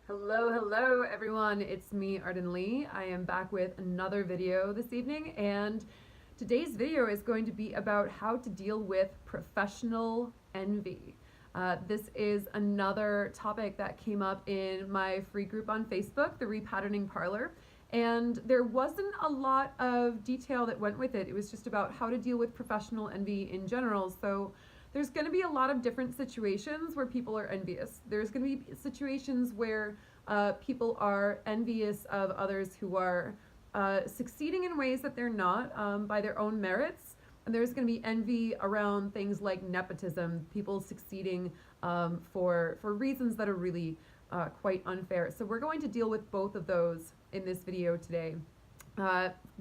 Hello everyone. It's me, Arden Lee. I am back with another video this evening, and today's video is going to be about how to deal with professional envy. This is another topic that came up in my free group on Facebook, the Repatterning Parlor, and there wasn't a lot of detail that went with it. It was just about how to deal with professional envy in general. So there's going to be a lot of different situations where people are envious. There's going to be situations where people are envious of others who are succeeding in ways that they're not by their own merits. And there's going to be envy around things like nepotism, people succeeding for reasons that are really quite unfair. So we're going to deal with both of those in this video today.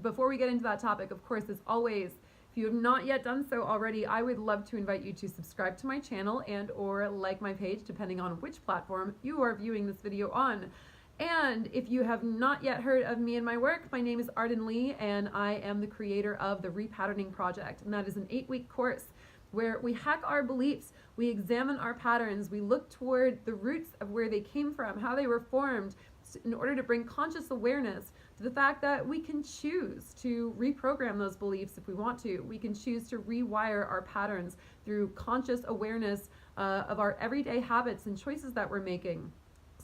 Before we get into that topic, of course, as always, if you have not yet done so already, I would love to invite you to subscribe to my channel and or like my page, depending on which platform you are viewing this video on. And if you have not yet heard of me and my work, my name is Arden Lee, and I am the creator of the Repatterning Project. And that is an 8-week course where we hack our beliefs, we examine our patterns, we look toward the roots of where they came from, how they were formed, in order to bring conscious awareness to the fact that we can choose to reprogram those beliefs if we want to. We can choose to rewire our patterns through conscious awareness of our everyday habits and choices that we're making,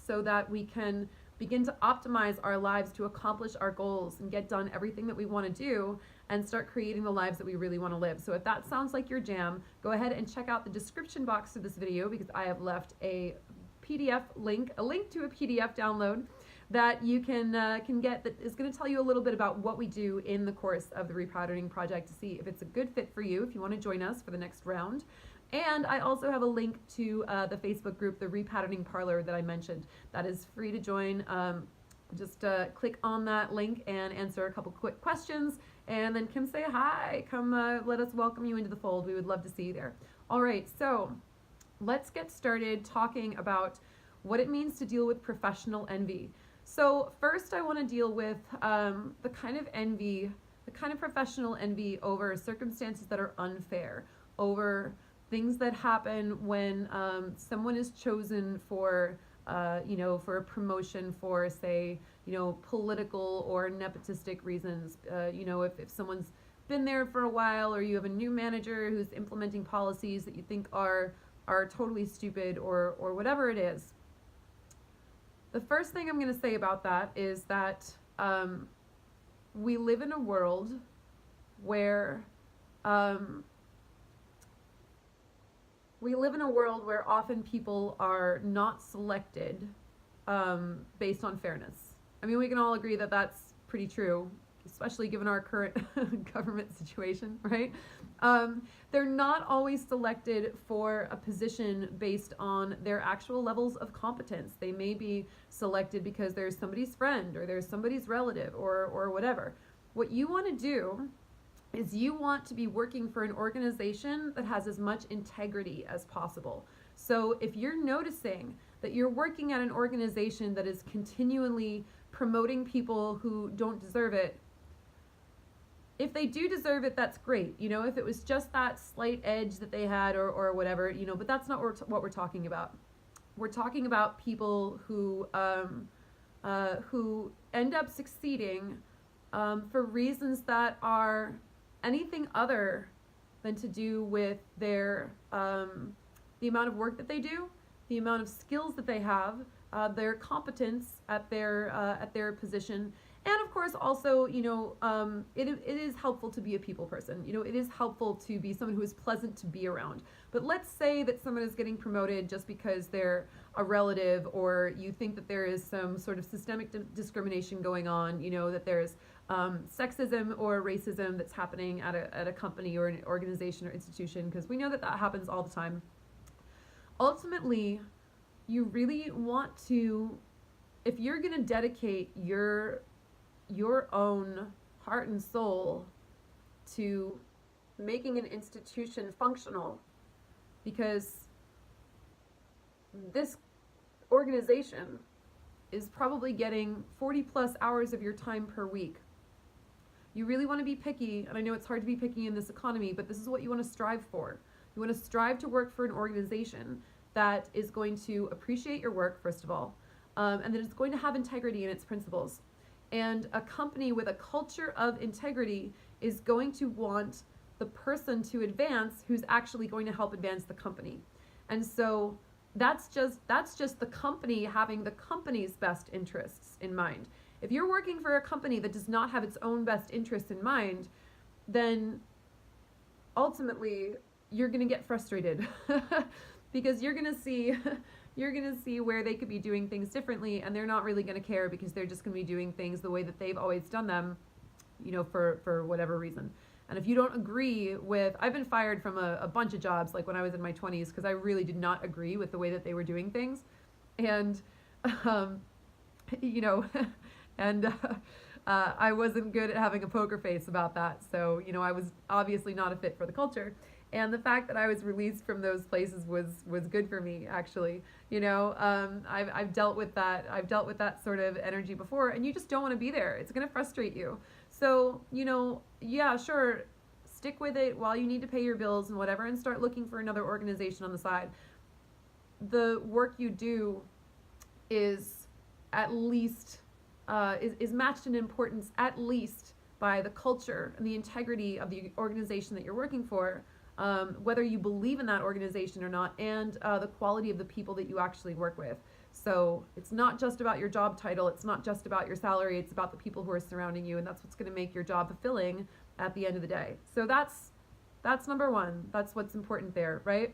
so that we can begin to optimize our lives to accomplish our goals and get done everything that we want to do and start creating the lives that we really want to live. So if that sounds like your jam, go ahead and check out the description box of this video, because I have left a PDF link, a link to a PDF download that you can get, that is going to tell you a little bit about what we do in the course of the Repatterning Project, to see if it's a good fit for you, if you want to join us for the next round. And I also have a link to the Facebook group, the Repatterning Parlor, that I mentioned. That is free to join. Just click on that link and answer a couple quick questions, and then come say hi. Come let us welcome you into the fold. We would love to see you there. All right, so let's get started talking about what it means to deal with professional envy. So first I want to deal with the kind of envy, the kind of professional envy over circumstances that are unfair, over things that happen when someone is chosen for, for a promotion for, say, political or nepotistic reasons. If someone's been there for a while, or you have a new manager who's implementing policies that you think are totally stupid, or whatever it is. The first thing I'm going to say about that is that we live in a world where often people are not selected based on fairness. I mean, we can all agree that that's pretty true, especially given our current government situation, right? They're not always selected for a position based on their actual levels of competence. They may be selected because there's somebody's friend, or there's somebody's relative, or whatever. What you want to do is you want to be working for an organization that has as much integrity as possible. So if you're noticing that you're working at an organization that is continually promoting people who don't deserve it, if they do deserve it, that's great. If it was just that slight edge that they had, or whatever, but that's not what we're talking about. We're talking about people who end up succeeding for reasons that are anything other than to do with their the amount of work that they do, the amount of skills that they have, their competence at their position. And of course, also, it is helpful to be a people person. It is helpful to be someone who is pleasant to be around. But let's say that someone is getting promoted just because they're a relative, or you think that there is some sort of systemic discrimination going on, that there's sexism or racism that's happening at a company or an organization or institution, because we know that happens all the time. Ultimately, you really want to, if you're going to dedicate your own heart and soul to making an institution functional, because this organization is probably getting 40 plus hours of your time per week. You really want to be picky, and I know it's hard to be picky in this economy, but this is what you want to strive for. You want to strive to work for an organization that is going to appreciate your work, first of all, and that it's going to have integrity in its principles. And a company with a culture of integrity is going to want the person to advance who's actually going to help advance the company. And so that's just the company having the company's best interests in mind. If you're working for a company that does not have its own best interests in mind, then ultimately you're going to get frustrated because you're going to see where they could be doing things differently, and they're not really going to care because they're just going to be doing things the way that they've always done them, for whatever reason. And if you don't agree with, I've been fired from a bunch of jobs, like when I was in my 20s, because I really did not agree with the way that they were doing things. And, and I wasn't good at having a poker face about that. So, I was obviously not a fit for the culture. And the fact that I was released from those places was good for me, actually. I've dealt with that. I've dealt with that sort of energy before, and you just don't want to be there. It's going to frustrate you. So, yeah, sure, stick with it while you need to pay your bills and whatever, and start looking for another organization on the side. The work you do is at least, is matched in importance at least by the culture and the integrity of the organization that you're working for, whether you believe in that organization or not, and the quality of the people that you actually work with. So it's not just about your job title, it's not just about your salary, it's about the people who are surrounding you, and that's what's going to make your job fulfilling at the end of the day. So that's number one. That's what's important there, right?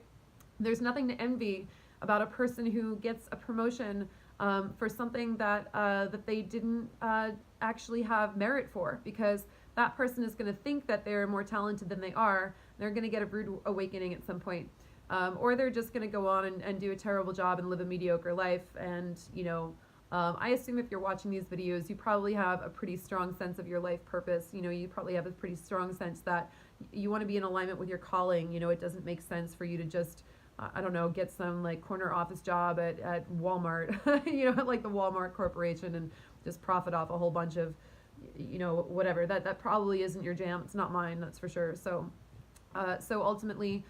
There's nothing to envy about a person who gets a promotion for something that they didn't actually have merit for, because that person is going to think that they're more talented than they are. They're going to get a rude awakening at some point. Or they're just going to go on and do a terrible job and live a mediocre life. And, I assume if you're watching these videos, you probably have a pretty strong sense of your life purpose. You probably have a pretty strong sense that you want to be in alignment with your calling. It doesn't make sense for you to just, get some like corner office job at Walmart, like the Walmart Corporation, and just profit off a whole bunch of, whatever. That probably isn't your jam. It's not mine, that's for sure. So ultimately,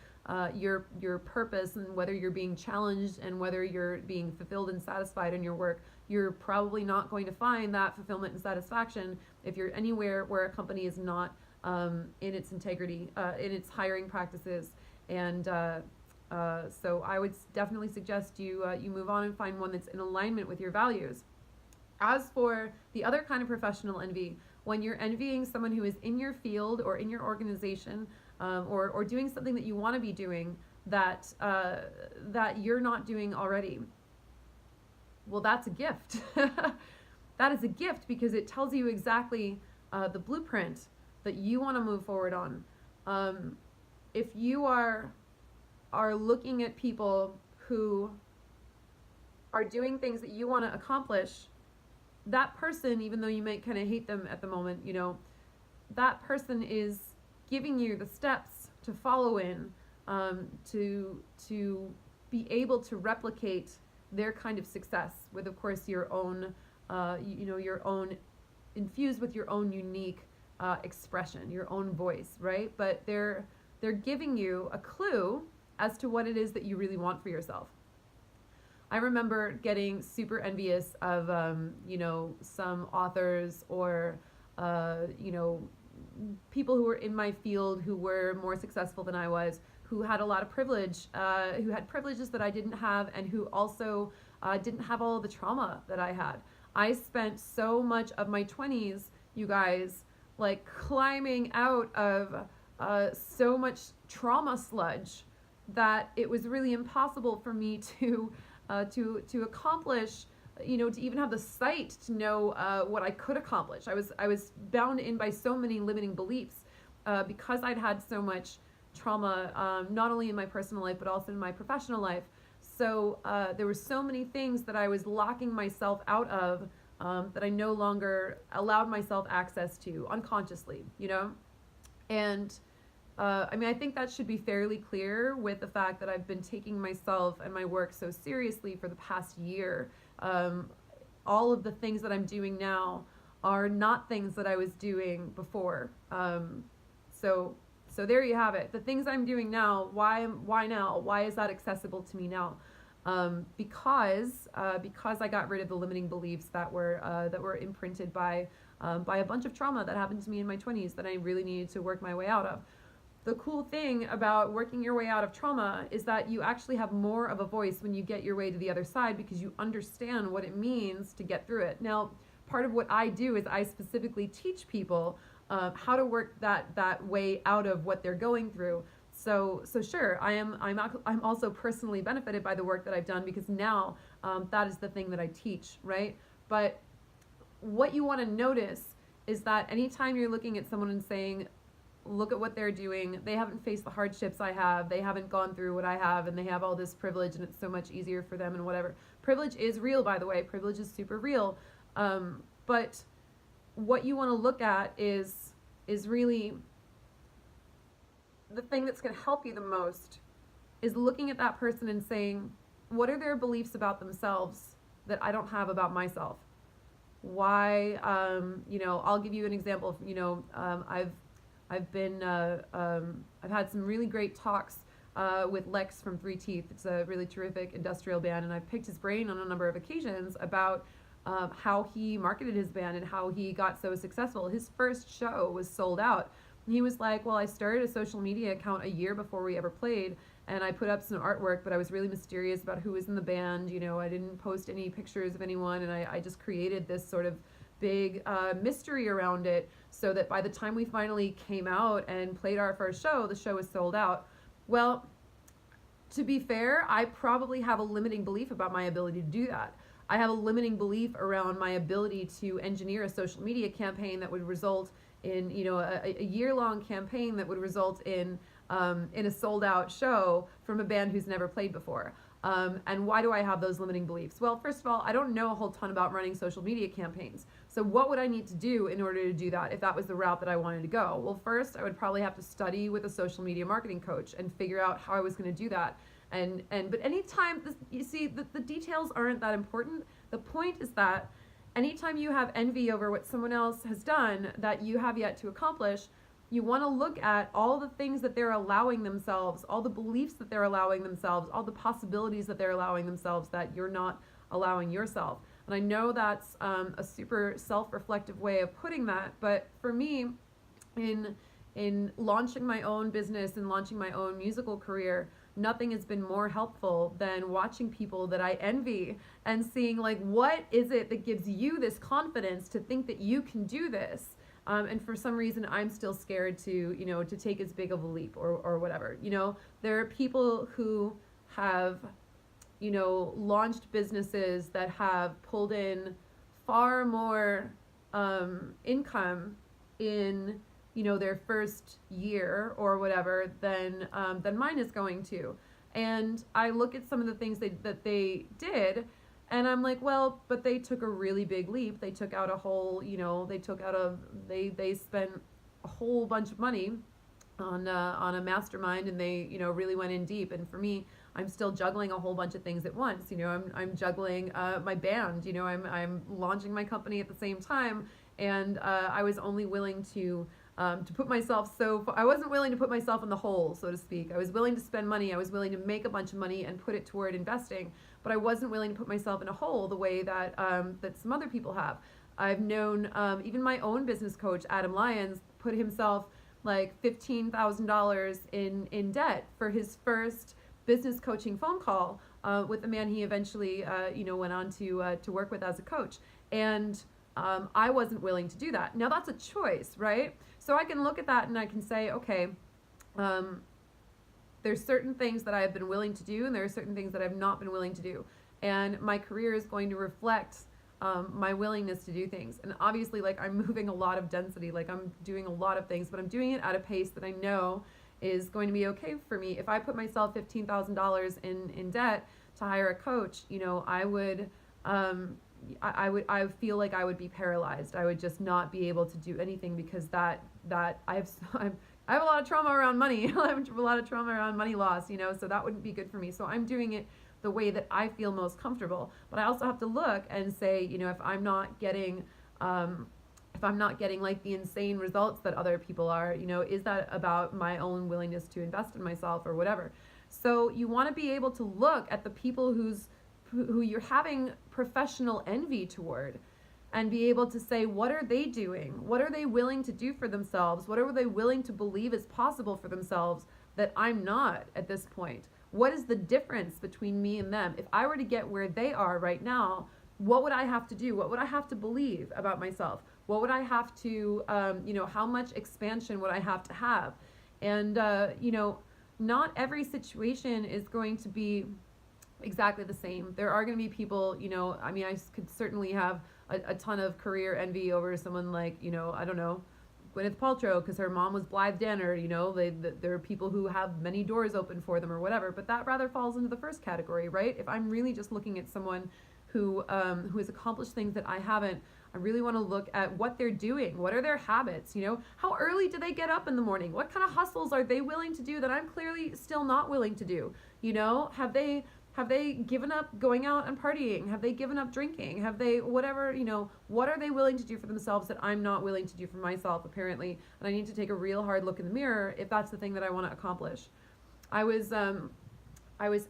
your purpose, and whether you're being challenged and whether you're being fulfilled and satisfied in your work, you're probably not going to find that fulfillment and satisfaction if you're anywhere where a company is not in its integrity, in its hiring practices. And so I would definitely suggest you move on and find one that's in alignment with your values. As for the other kind of professional envy, when you're envying someone who is in your field or in your organization, or doing something that you want to be doing that you're not doing already, well, that's a gift. That is a gift, because it tells you exactly the blueprint that you want to move forward on. If you are looking at people who are doing things that you want to accomplish, that person, even though you might kind of hate them at the moment, that person is giving you the steps to follow in, to be able to replicate their kind of success with, of course, your own, your own, infused with your own unique expression, your own voice, right? But they're giving you a clue as to what it is that you really want for yourself. I remember getting super envious of, some authors or, people who were in my field who were more successful than I was, who had a lot of privilege, who had privileges that I didn't have, and who also didn't have all of the trauma that I had. I spent so much of my 20s, you guys, like climbing out of so much trauma sludge that it was really impossible for me to accomplish, to even have the sight to know what I could accomplish. I was bound in by so many limiting beliefs because I'd had so much trauma, not only in my personal life but also in my professional life. So there were so many things that I was locking myself out of, that I no longer allowed myself access to unconsciously, and I think that should be fairly clear with the fact that I've been taking myself and my work so seriously for the past year. All of the things that I'm doing now are not things that I was doing before. So there you have it. The things I'm doing now, why now? Why is that accessible to me now? because I got rid of the limiting beliefs that were imprinted by a bunch of trauma that happened to me in my 20s that I really needed to work my way out of. The cool thing about working your way out of trauma is that you actually have more of a voice when you get your way to the other side, because you understand what it means to get through it. Now, part of what I do is I specifically teach people how to work that way out of what they're going through. So sure, I'm also personally benefited by the work that I've done, because now that is the thing that I teach, right? But what you want to notice is that anytime you're looking at someone and saying, look at what they're doing, they haven't faced the hardships I have, they haven't gone through what I have, and they have all this privilege and it's so much easier for them and whatever. Privilege is real, by the way. Privilege is super real. But what you want to look at is really the thing that's going to help you the most is looking at that person and saying, what are their beliefs about themselves that I don't have about myself? Why, I'll give you an example. I've had some really great talks with Lex from Three Teeth. It's a really terrific industrial band, and I've picked his brain on a number of occasions about how he marketed his band and how he got so successful. His first show was sold out. He was like, well, I started a social media account a year before we ever played, and I put up some artwork, but I was really mysterious about who was in the band. I didn't post any pictures of anyone, and I just created this sort of big mystery around it, so that by the time we finally came out and played our first show, the show was sold out. Well, to be fair, I probably have a limiting belief about my ability to do that. I have a limiting belief around my ability to engineer a social media campaign that would result in, a year-long campaign that would result in a sold-out show from a band who's never played before. And why do I have those limiting beliefs? Well, first of all, I don't know a whole ton about running social media campaigns. So what would I need to do in order to do that if that was the route that I wanted to go? Well, first, I would probably have to study with a social media marketing coach and figure out how I was going to do that. But anytime, you see, the details aren't that important. The point is that anytime you have envy over what someone else has done that you have yet to accomplish, you want to look at all the things that they're allowing themselves, all the beliefs that they're allowing themselves, all the possibilities that they're allowing themselves that you're not allowing yourself. And I know that's a super self-reflective way of putting that, but for me, in launching my own business and launching my own musical career, nothing has been more helpful than watching people that I envy and seeing, like, what is it that gives you this confidence to think that you can do this? And for some reason, I'm still scared to take as big of a leap or whatever. There are people who have, launched businesses that have pulled in far more income in, their first year or whatever than mine is going to. And I look at some of the things that they did, and I'm like, well, but they took a really big leap. They took out a whole, they spent a whole bunch of money on a mastermind, and they, really went in deep. And for me, I'm still juggling a whole bunch of things at once. I'm juggling my band. I'm launching my company at the same time, and I was only willing to put myself I wasn't willing to put myself in the hole, so to speak. I was willing to spend money. I was willing to make a bunch of money and put it toward investing, but I wasn't willing to put myself in a hole the way that that some other people have. I've known even my own business coach, Adam Lyons, put himself like $15,000 in debt for his first business coaching phone call with the man he eventually went on to work with as a coach. And I wasn't willing to do that. Now that's a choice, right? So I can look at that and I can say, okay, there's certain things that I have been willing to do, and there are certain things that I've not been willing to do. And my career is going to reflect my willingness to do things. And obviously, like, I'm moving a lot of density, like I'm doing a lot of things, but I'm doing it at a pace that I know is going to be okay for me. If I put myself $15,000 in debt to hire a coach, I would, I feel like I would be paralyzed. I would just not be able to do anything, because that I have a lot of trauma around money. I have a lot of trauma around money loss, so that wouldn't be good for me. So I'm doing it the way that I feel most comfortable. But I also have to look and say, if I'm not getting like the insane results that other people are, is that about my own willingness to invest in myself or whatever? So you want to be able to look at the people who you're having professional envy toward and be able to say, what are they doing? What are they willing to do for themselves? What are they willing to believe is possible for themselves that I'm not at this point? What is the difference between me and them? If I were to get where they are right now, what would I have to do? What would I have to believe about myself? What would I have to, how much expansion would I have to have? And, not every situation is going to be exactly the same. There are going to be people, I could certainly have a ton of career envy over someone like, I don't know, Gwyneth Paltrow, because her mom was Blythe Danner. There are people who have many doors open for them or whatever, but that rather falls into the first category, right? If I'm really just looking at someone who has accomplished things that I haven't, I really want to look at what they're doing. What are their habits? How early do they get up in the morning? What kind of hustles are they willing to do that I'm clearly still not willing to do? Have they given up going out and partying? Have they given up drinking? Have they whatever, what are they willing to do for themselves that I'm not willing to do for myself, apparently? And I need to take a real hard look in the mirror if that's the thing that I want to accomplish. I was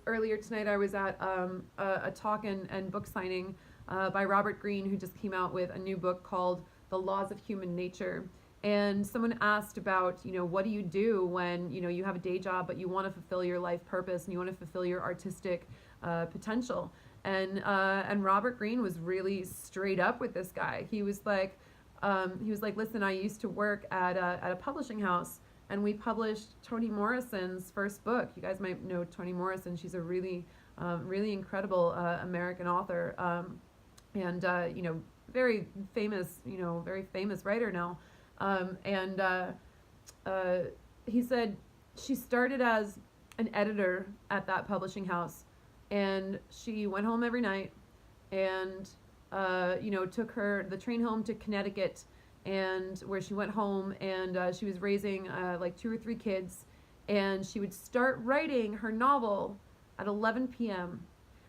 earlier tonight, I was at a talk and book signing by Robert Greene, who just came out with a new book called The Laws of Human Nature. And someone asked about, what do you do when, you have a day job, but you want to fulfill your life purpose and you want to fulfill your artistic potential. And Robert Greene was really straight up with this guy. He was like, listen, I used to work at a publishing house, and we published Toni Morrison's first book. You guys might know Toni Morrison. She's a really incredible American author, and very famous writer now. He said she started as an editor at that publishing house, and she went home every night and took the train home to Connecticut, and where she went home, and she was raising like 2 or 3 kids, and she would start writing her novel at 11 p.m.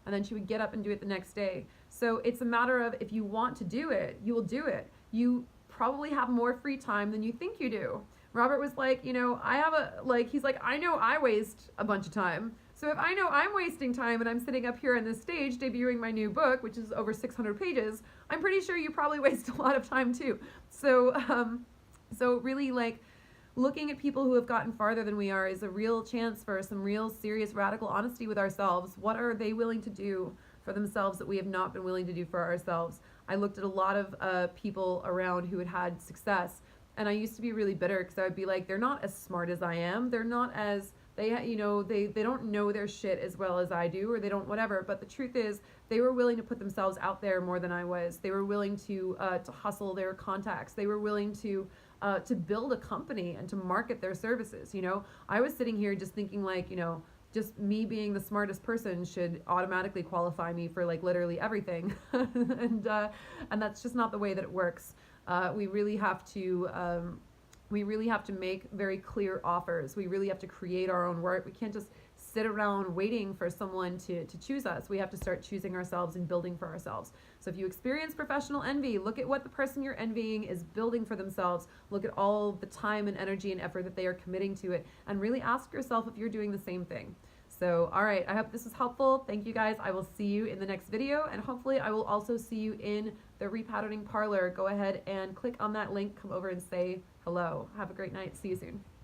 and then she would get up and do it the next day. So it's a matter of, if you want to do it, you will do it. You probably have more free time than you think you do. Robert was like, he's like, I know I waste a bunch of time. So if I know I'm wasting time and I'm sitting up here on this stage debuting my new book, which is over 600 pages, I'm pretty sure you probably waste a lot of time too. So really, like, looking at people who have gotten farther than we are is a real chance for some real serious radical honesty with ourselves. What are they willing to do for themselves that we have not been willing to do for ourselves? I looked at a lot of people around who had success, and I used to be really bitter because I would be like, they're not as smart as I am. They're not as, they don't know their shit as well as I do, or they don't whatever. But the truth is, they were willing to put themselves out there more than I was. They were willing to hustle their contacts. They were willing to build a company and to market their services. I was sitting here just thinking like, just me being the smartest person should automatically qualify me for like literally everything. and that's just not the way that it works. We really have to make very clear offers. We really have to create our own work. We can't just sit around waiting for someone to choose us. We have to start choosing ourselves and building for ourselves. So if you experience professional envy, look at what the person you're envying is building for themselves. Look at all the time and energy and effort that they are committing to it, and really ask yourself if you're doing the same thing. So, all right, I hope this was helpful. Thank you guys. I will see you in the next video, and hopefully I will also see you in the repatterning parlor. Go ahead and click on that link, come over and say hello. Have a great night. See you soon.